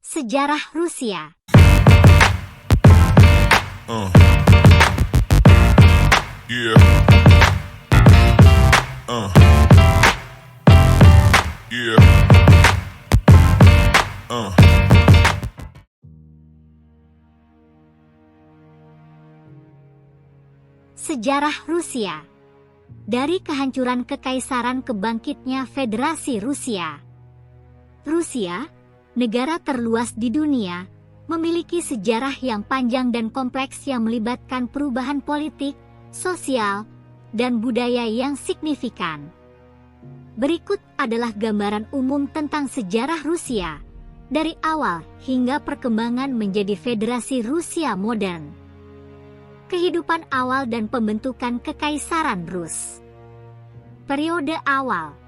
Sejarah Rusia. Uh. Yeah. Yeah. Sejarah Rusia. Dari kehancuran kekaisaran ke bangkitnya Federasi Rusia. Rusia, negara terluas di dunia, memiliki sejarah yang panjang dan kompleks yang melibatkan perubahan politik, sosial, dan budaya yang signifikan. Berikut adalah gambaran umum tentang sejarah Rusia, dari awal hingga perkembangan menjadi Federasi Rusia modern. Kehidupan awal dan pembentukan Kekaisaran Rus. Periode awal.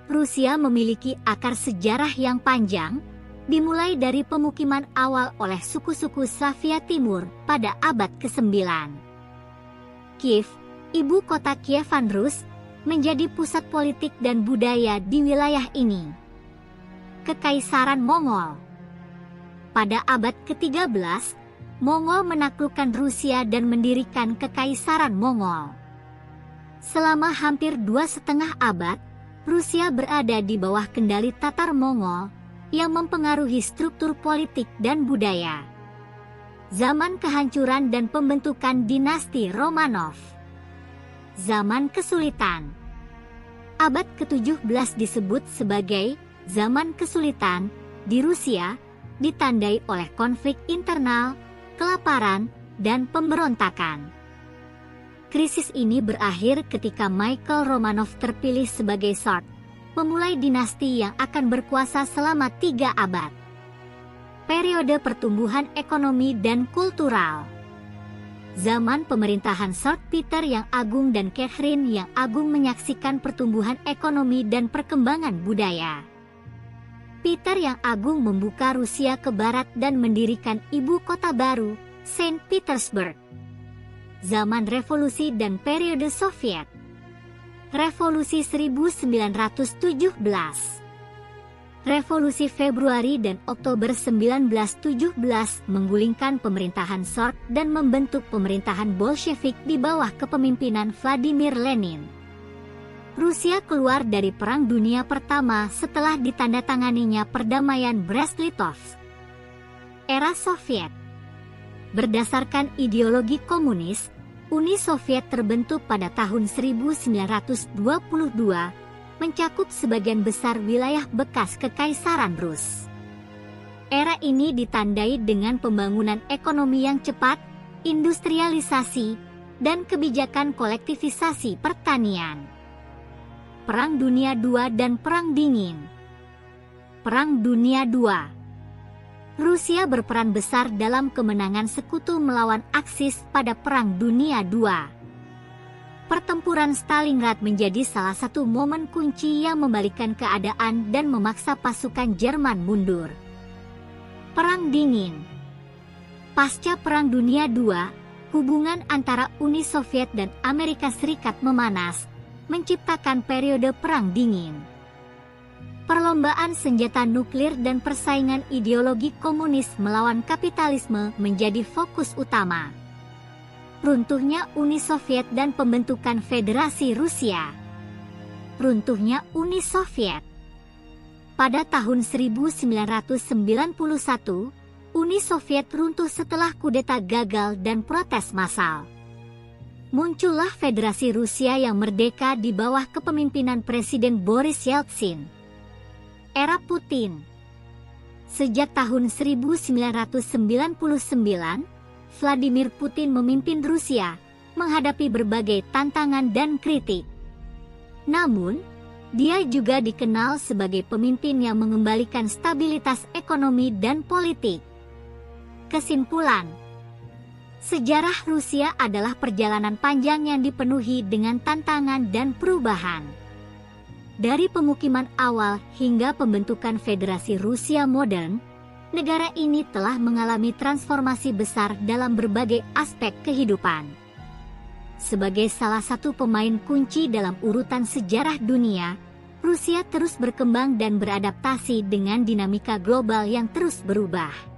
Rusia memiliki akar sejarah yang panjang, dimulai dari pemukiman awal oleh suku-suku Slavia Timur pada abad ke-9. Kiev, ibu kota Kievan Rus, menjadi pusat politik dan budaya di wilayah ini. Kekaisaran Mongol. Pada abad ke-13, Mongol menaklukkan Rusia dan mendirikan Kekaisaran Mongol. Selama hampir 2,5 abad, Rusia berada di bawah kendali Tatar Mongol yang mempengaruhi struktur politik dan budaya. Zaman kehancuran dan pembentukan dinasti Romanov. Zaman kesulitan. Abad ke-17 disebut sebagai zaman kesulitan di Rusia, ditandai oleh konflik internal, kelaparan, dan pemberontakan. Krisis ini berakhir ketika Mikhail Romanov terpilih sebagai Tsar, memulai dinasti yang akan berkuasa selama 3 abad. Periode pertumbuhan ekonomi dan kultural. Zaman pemerintahan Tsar Peter yang Agung dan Catherine yang Agung menyaksikan pertumbuhan ekonomi dan perkembangan budaya. Peter yang Agung membuka Rusia ke barat dan mendirikan ibu kota baru, Saint Petersburg. Zaman revolusi dan periode Soviet. Revolusi 1917. Revolusi Februari dan Oktober 1917 menggulingkan pemerintahan Tsar dan membentuk pemerintahan Bolshevik di bawah kepemimpinan Vladimir Lenin. Rusia keluar dari Perang Dunia Pertama setelah ditandatanganinya Perdamaian Brest-Litovsk. Era Soviet. Berdasarkan ideologi komunis, Uni Soviet terbentuk pada tahun 1922, mencakup sebagian besar wilayah bekas Kekaisaran Rus. Era ini ditandai dengan pembangunan ekonomi yang cepat, industrialisasi, dan kebijakan kolektivisasi pertanian. Perang Dunia II dan Perang Dingin. Perang Dunia II. Rusia berperan besar dalam kemenangan sekutu melawan Aksis pada Perang Dunia II. Pertempuran Stalingrad menjadi salah satu momen kunci yang membalikkan keadaan dan memaksa pasukan Jerman mundur. Perang Dingin. Pasca Perang Dunia II, hubungan antara Uni Soviet dan Amerika Serikat memanas, menciptakan periode Perang Dingin. Perlombaan senjata nuklir dan persaingan ideologi komunis melawan kapitalisme menjadi fokus utama. Runtuhnya Uni Soviet dan pembentukan Federasi Rusia. Runtuhnya Uni Soviet. Pada tahun 1991, Uni Soviet runtuh setelah kudeta gagal dan protes massal. Muncullah Federasi Rusia yang merdeka di bawah kepemimpinan Presiden Boris Yeltsin. Era Putin. Sejak tahun 1999, Vladimir Putin memimpin Rusia, menghadapi berbagai tantangan dan kritik. Namun, dia juga dikenal sebagai pemimpin yang mengembalikan stabilitas ekonomi dan politik. Kesimpulan. Sejarah Rusia adalah perjalanan panjang yang dipenuhi dengan tantangan dan perubahan. Dari pemukiman awal hingga pembentukan Federasi Rusia modern, negara ini telah mengalami transformasi besar dalam berbagai aspek kehidupan. Sebagai salah satu pemain kunci dalam urutan sejarah dunia, Rusia terus berkembang dan beradaptasi dengan dinamika global yang terus berubah.